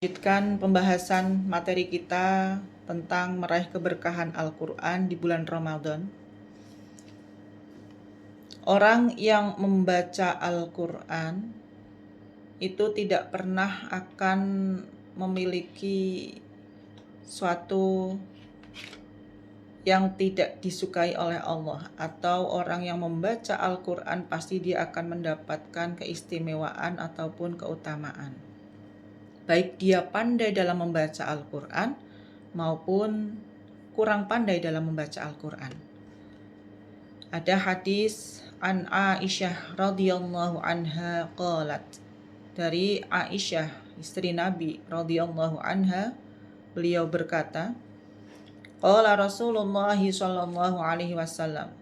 Lanjutkan pembahasan materi kita tentang meraih keberkahan Al-Quran di bulan Ramadan. Orang yang membaca Al-Quran itu tidak pernah akan memiliki suatu yang tidak disukai oleh Allah, atau orang yang membaca Al-Quran pasti dia akan mendapatkan keistimewaan ataupun keutamaan. Baik dia pandai dalam membaca Al-Quran maupun kurang pandai dalam membaca Al-Quran. Ada hadis an Aisyah radhiyallahu anha qalat, dari Aisyah istri Nabi radhiyallahu anha, beliau berkata, qala Rasulullah sallallahu alaihi wasallam,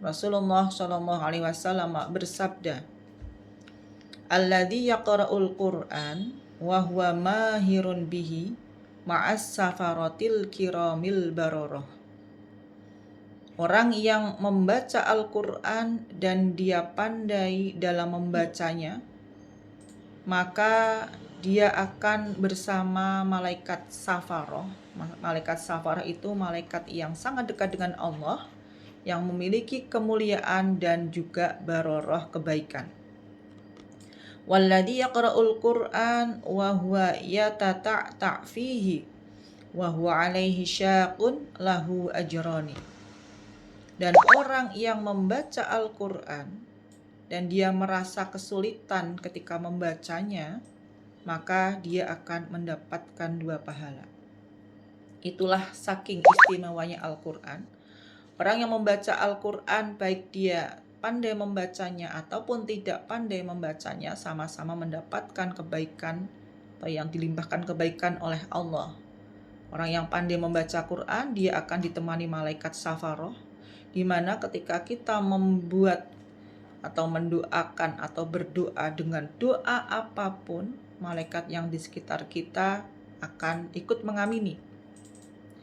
Rasulullah sallallahu alaihi wasallam bersabda, alladzi yaqra'ul Qur'an wa huwa mahirun bihi ma'as safaratil kiramil bararah. Orang yang membaca Al-Quran dan dia pandai dalam membacanya, maka dia akan bersama malaikat safarah. Malaikat safarah itu malaikat yang sangat dekat dengan Allah, yang memiliki kemuliaan dan juga bararah, kebaikan. Walladzi yaqra'ul Qur'an wa huwa yatata'ta' fihi wa huwa 'alaihi syaqun lahu ajrani. Dan orang yang membaca Al-Qur'an dan dia merasa kesulitan ketika membacanya, maka dia akan mendapatkan 2 pahala. Itulah saking istimewanya Al-Qur'an. Orang yang membaca Al-Qur'an, baik dia pandai membacanya ataupun tidak pandai membacanya, sama-sama mendapatkan kebaikan atau yang dilimpahkan kebaikan oleh Allah. Orang yang pandai membaca Quran, dia akan ditemani malaikat safaroh, di mana ketika kita membuat atau mendoakan atau berdoa dengan doa apapun, malaikat yang di sekitar kita akan ikut mengamini.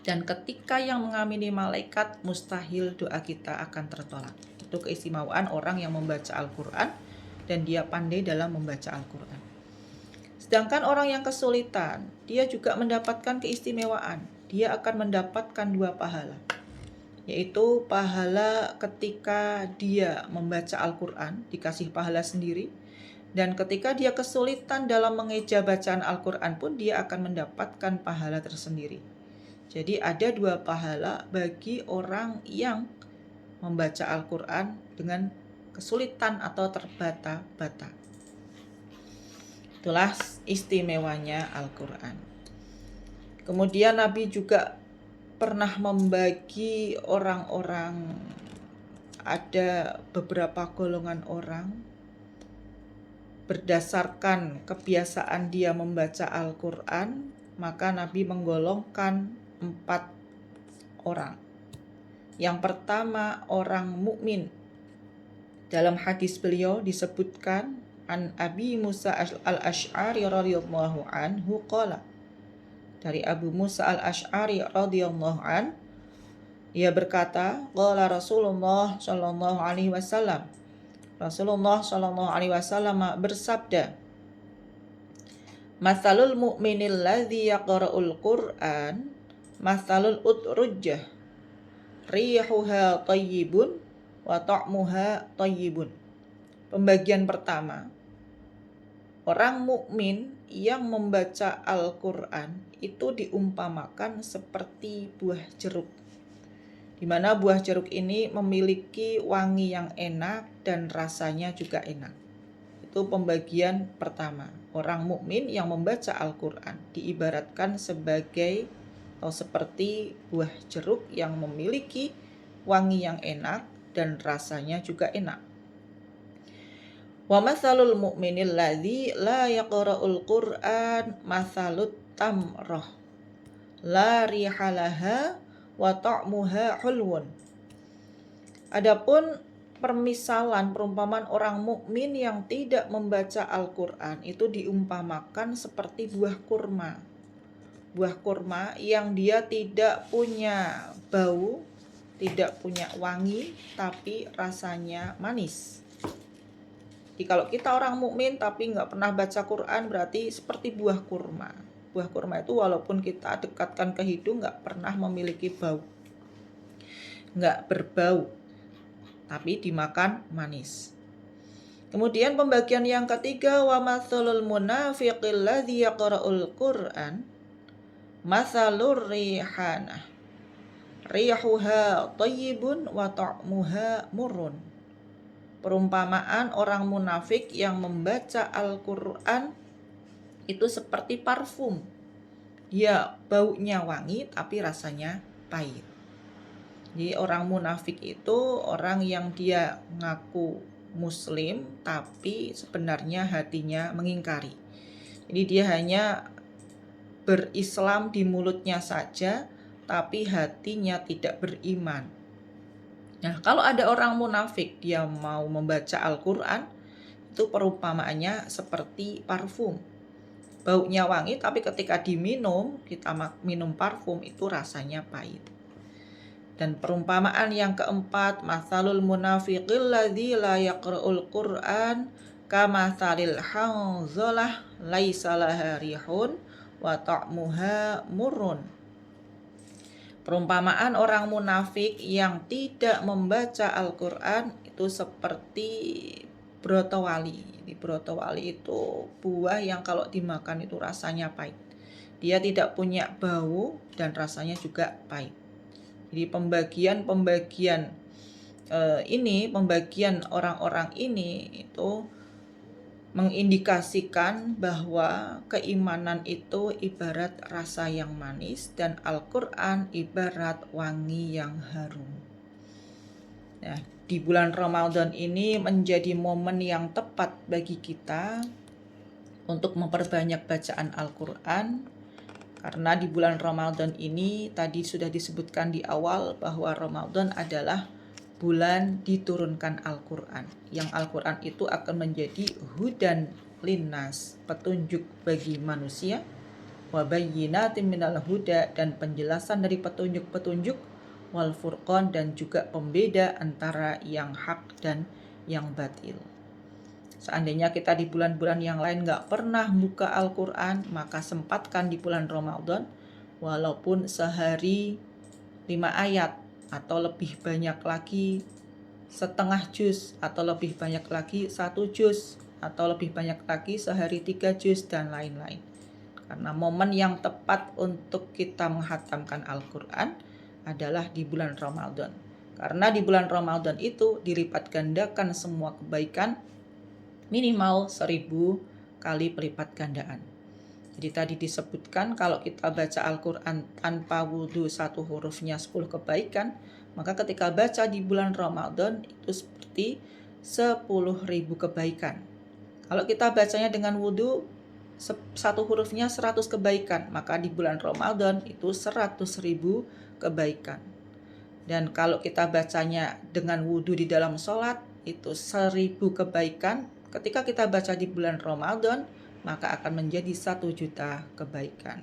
Dan ketika yang mengamini malaikat, mustahil doa kita akan tertolak. Itu keistimewaan orang yang membaca Al-Quran dan dia pandai dalam membaca Al-Quran. Sedangkan orang yang kesulitan, dia juga mendapatkan keistimewaan. Dia akan mendapatkan 2 pahala, yaitu pahala ketika dia membaca Al-Quran, dikasih pahala sendiri. Dan ketika dia kesulitan dalam mengeja bacaan Al-Quran pun, dia akan mendapatkan pahala tersendiri. Jadi ada 2 pahala bagi orang yang membaca Al-Quran dengan kesulitan atau terbata-bata. Itulah istimewanya Al-Quran. Kemudian Nabi juga pernah membagi orang-orang, ada beberapa golongan orang berdasarkan kebiasaan dia membaca Al-Quran, maka Nabi menggolongkan 4 orang. Yang pertama, orang mukmin. Dalam hadis beliau disebutkan an Abi Musa al-Asy'ari radhiyallahu anhu qala, dari Abu Musa al-Asy'ari radhiyallahu an, ia berkata, qala Rasulullah sallallahu alaihi wasallam, Rasulullah sallallahu alaihi wasallam bersabda, matsalul mu'minil ladzi yaqra'ul Qur'an matsalul utrujjah rihuha tayyibun wa ta'muha tayyibun. Pembagian pertama, orang mukmin yang membaca Al-Quran itu diumpamakan seperti buah jeruk, di mana buah jeruk ini memiliki wangi yang enak dan rasanya juga enak. Itu pembagian pertama. Orang mukmin yang membaca Al-Quran diibaratkan sebagai atau seperti buah jeruk yang memiliki wangi yang enak dan rasanya juga enak. Wa matsalul mu'minil ladzi la yaqra'ul Qur'an matsalut tamrah la rihalaha wa ta'muha hulwun. Adapun permisalan perumpamaan orang mukmin yang tidak membaca Al-Qur'an itu diumpamakan seperti buah kurma. Buah kurma yang dia tidak punya bau, tidak punya wangi, tapi rasanya manis. Jadi kalau kita orang mukmin tapi nggak pernah baca Quran, berarti seperti buah kurma. buah kurma itu walaupun kita dekatkan ke hidung nggak pernah memiliki bau, nggak berbau, tapi dimakan manis. Kemudian pembagian yang ketiga, wa matsalul munafiqil ladzi yaqra'ul Qur'an matsalur rihanah rihuha thayyibun wa ta'muha murrun. Perumpamaan orang munafik yang membaca Al-Qur'an itu seperti parfum. Dia baunya wangi tapi rasanya pahit. Jadi orang munafik itu orang yang dia ngaku muslim tapi sebenarnya hatinya mengingkari. Jadi dia hanya berislam di mulutnya saja tapi hatinya tidak beriman. Nah, kalau ada orang munafik dia mau membaca Al-Qur'an, itu perumpamaannya seperti parfum. Baunya wangi tapi ketika diminum, kita minum parfum itu rasanya pahit. Dan perumpamaan yang keempat, matsalul munafiqil ladzi la yaqra'ul Qur'an kamatsalil hanzalah laisa laha rihun wa ta'muha murrun. Perumpamaan orang munafik yang tidak membaca Al-Qur'an itu seperti brotowali. Di brotowali itu buah yang kalau dimakan itu rasanya pahit. Dia tidak punya bau dan rasanya juga pahit. Jadi pembagian orang-orang ini itu mengindikasikan bahwa keimanan itu ibarat rasa yang manis dan Al-Qur'an ibarat wangi yang harum. Nah, di bulan Ramadan ini menjadi momen yang tepat bagi kita untuk memperbanyak bacaan Al-Qur'an. Karena di bulan Ramadan ini tadi sudah disebutkan di awal bahwa Ramadan adalah bulan diturunkan Al-Qur'an. Yang Al-Qur'an itu akan menjadi hudan linnas, petunjuk bagi manusia, wa bayyinatin minal huda, dan penjelasan dari petunjuk-petunjuk, wal furqan, dan juga pembeda antara yang hak dan yang batil. Seandainya kita di bulan-bulan yang lain nggak pernah buka Al-Qur'an, maka sempatkan di bulan Ramadan, walaupun sehari 5 ayat, atau lebih banyak lagi setengah juz, atau lebih banyak lagi 1 juz, atau lebih banyak lagi sehari 3 juz, dan lain-lain. Karena momen yang tepat untuk kita menghatamkan Al-Qur'an adalah di bulan Ramadan. Karena di bulan Ramadan itu dilipat gandakan semua kebaikan minimal 1000 kali pelipat gandaan. Jadi tadi disebutkan kalau kita baca Al-Qur'an tanpa wudhu 1 hurufnya 10 kebaikan, maka ketika baca di bulan Ramadan itu seperti 10.000 kebaikan. Kalau kita bacanya dengan wudhu 1 hurufnya 100 kebaikan, maka di bulan Ramadan itu 100.000 kebaikan. Dan kalau kita bacanya dengan wudhu di dalam sholat itu 1000 kebaikan. Ketika kita baca di bulan Ramadan, maka akan menjadi 1 juta kebaikan.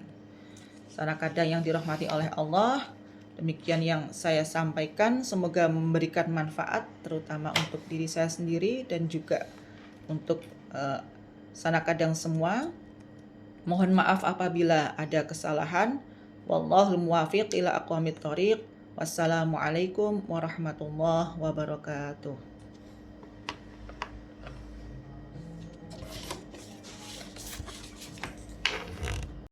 Sanak kadang yang dirahmati oleh Allah, demikian yang saya sampaikan. Semoga memberikan manfaat, terutama untuk diri saya sendiri dan juga untuk sanak kadang semua. Mohon maaf apabila ada kesalahan. Wallahul muwaffiq ila aqwamit thoriq. Wassalamualaikum warahmatullahi wabarakatuh.